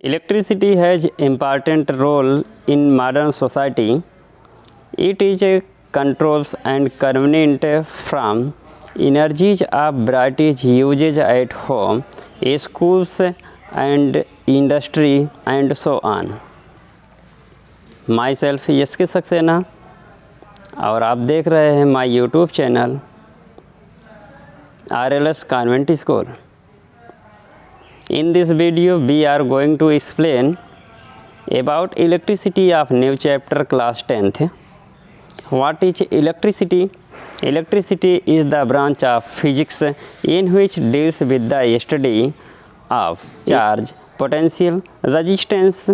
Electricity has important role in modern society. It is a controls and convenient from energies of varieties uses at home, schools and industry and so on. Myself yes के सक्सेना और आप देख रहे हैं my YouTube channel RLS Convent School. In this video we are going to explain about electricity of new chapter class 10th. What is electricity? Electricity is the branch of physics in which deals with the study of charge, potential, resistance,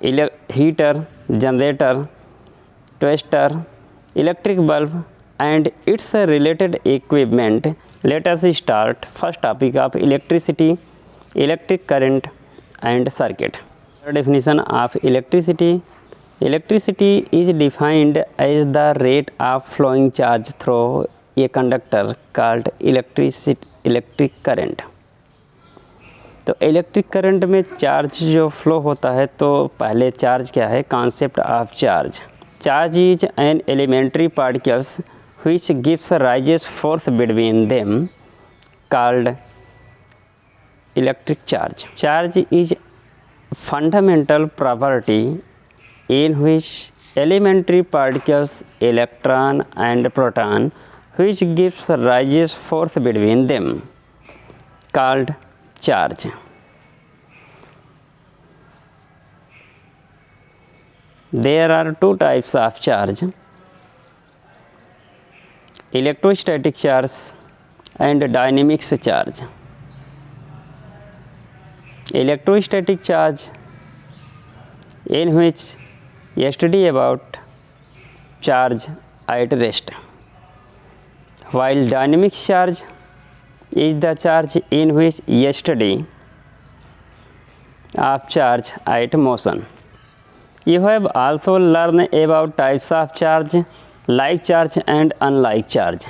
heater, generator, twister, electric bulb and its related equipment. Let us start first topic of electricity, electric current and circuit. Definition of electricity. Electricity is defined as the rate of flowing charge through a conductor called electric current. तो electric current में charge जो flow होता है, तो पहले charge क्या है? Concept of charge. Charge is an elementary particles which gives rises force between them called electric charge. Charge is fundamental property in which elementary particles electron and proton which gives rises force between them called charge. There are two types of charge: electrostatic charge and dynamics charge. Electrostatic charge, in which study about charge at rest, while dynamic charge is the charge in which study of charge at motion. You have also learned about types of charge, like charge and unlike charge.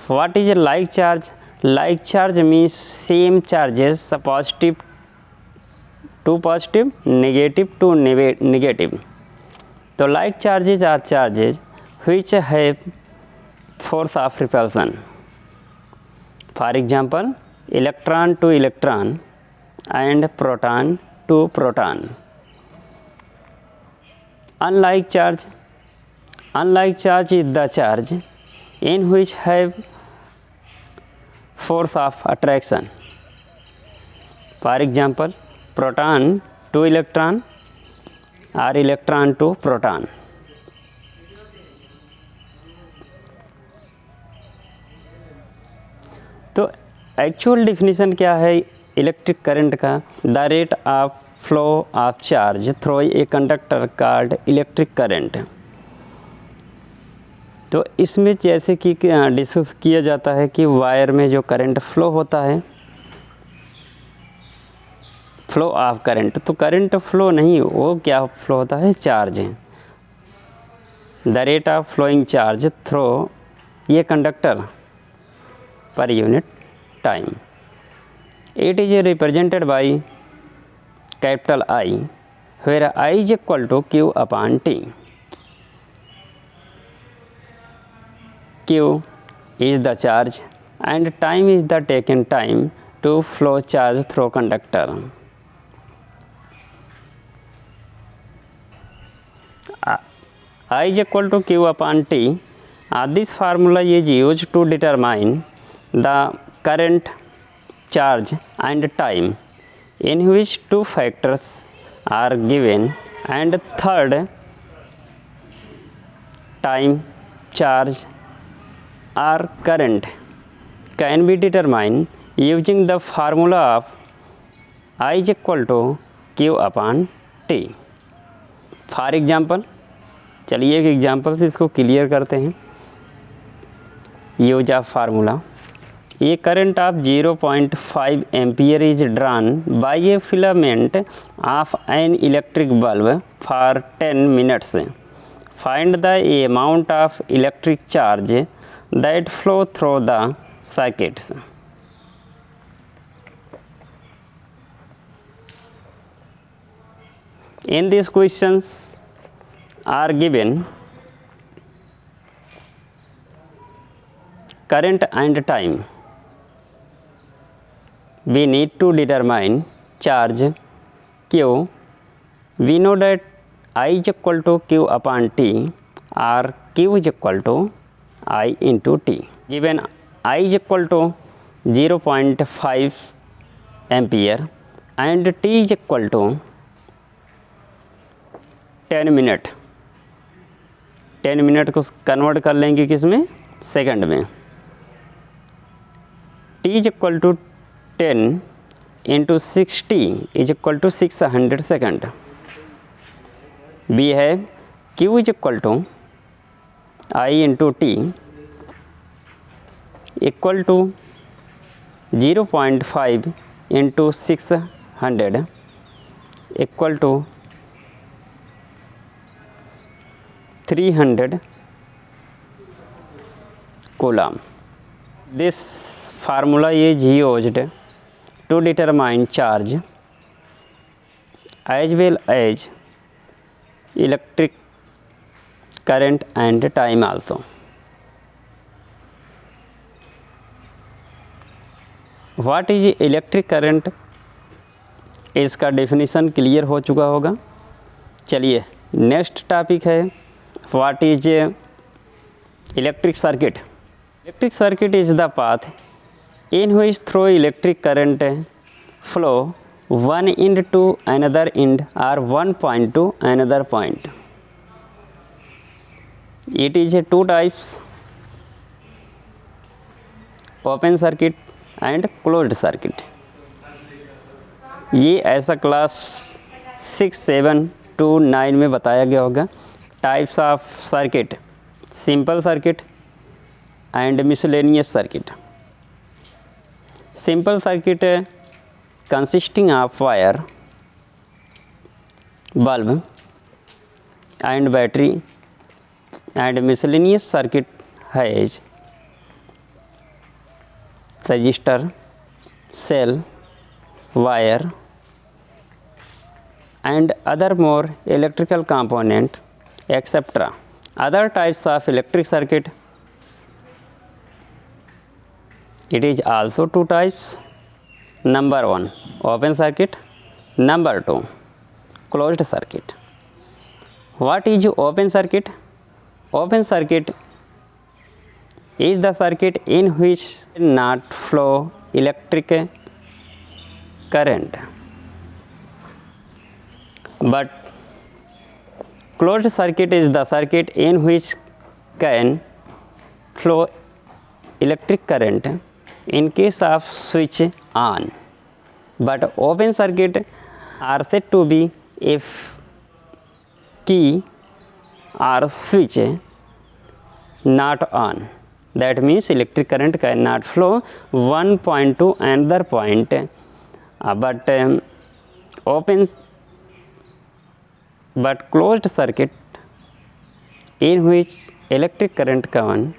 What is a like charge? Like charge means same charges, positive to positive, negative to negative. So like charges are charges which have force of repulsion. For example, electron to electron and proton to proton. Unlike charge is the charge in which have force of attraction. For example, proton to electron or electron to proton. तो actual definition क्या है electric current का? The rate of flow of charge through a conductor called electric current. तो इसमें जैसे कि discuss किया जाता है कि वायर में जो करंट फ्लो होता है, फ्लो ऑफ करंट, तो करंट फ्लो नहीं, वो क्या फ्लो होता है? चार्ज है. The rate of flowing charge through ये conductor per unit time. It is represented by capital I, where I is equal to Q upon T. Q is the charge and time is the taken time to flow charge through conductor. I is equal to Q upon T. This formula is used to determine the current, charge and time, in which two factors are given, and third, time, charge or current, can be determined using the formula of I is equal to Q upon T. For example, चलिए एक example से इसको clear करते हैं. Use of formula. A current of 0.5 ampere is drawn by a filament of an electric bulb for 10 minutes. Find the amount of electric charge that flow through the circuits. In these questions are given current and time. We need to determine charge Q. We know that I is equal to Q upon T, or Q is equal to I into T. Given I is equal to 0.5 ampere and T is equal to 10 minute, 10 minute को convert कर लेंगे किस में, second में. T is equal to 10 into 60 is equal to 600 second. बी है Q is equal to I into T equal to 0.5 into 600 equal to 300 coulomb. This formula is used to determine charge as well as electric current and time also. What is electric current? इसका definition clear हो चुका होगा. चलिए next topic है what is electric circuit. Electric circuit is the path in which through electric current flow one end to another end or one point to another point. It is two types, open circuit and closed circuit. ये ऐसा class 6, 7 to 9 में बताया गया होगा. Types of circuit: simple circuit and miscellaneous circuit. Simple circuit consisting of wire, bulb and battery, and miscellaneous circuit has resistor, cell, wire and other more electrical components, etc. Other types of electric circuit, it is also two types. Number 1 open circuit, number 2 closed circuit. What is open circuit? Open circuit is the circuit in which not flow electric current, but closed circuit is the circuit in which can flow electric current in case of switch on, but open circuit are said to be if key or switch not on. That means electric current cannot flow one point to another point, but closed circuit in which electric current can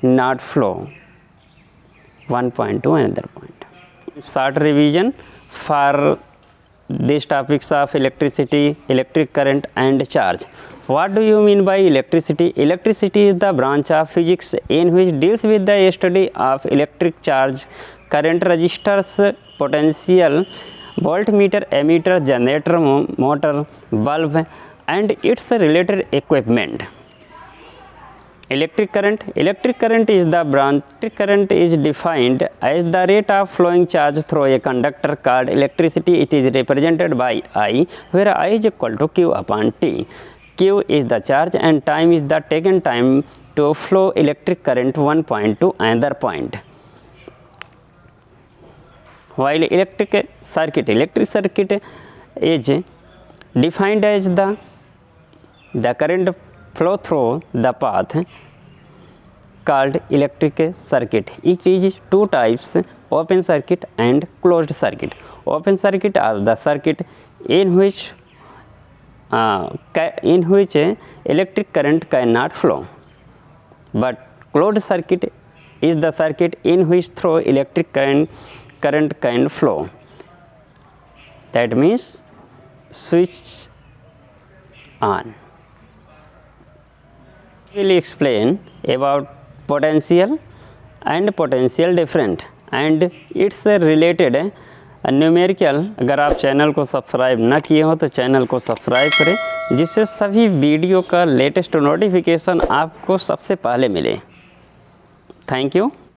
not flow one point to another point. Short revision for these topics of electricity, electric current and charge. What do you mean by electricity? Electricity is the branch of physics in which deals with the study of electric charge, current, resistors, potential, voltmeter, ammeter, generator, motor, bulb and its related equipment. Electric current. Electric current is the branch. Electric current is defined as the rate of flowing charge through a conductor called electricity. It is represented by I, where I is equal to Q upon T. Q is the charge and time is the taken time to flow electric current one point to another point. While electric circuit is defined as the current flow through the path called electric circuit. It is two types, open circuit and closed circuit. Open circuit are the circuit in which electric current cannot flow, but closed circuit is the circuit in which through electric current can flow. That means switch on. We will explain about potential and potential different and its related numerical. अगर आप channel को subscribe ना किए हो तो channel को subscribe करें, जिससे सभी वीडियो का लेटेस्ट नोटिफिकेशन आपको सबसे पहले मिले. Thank you.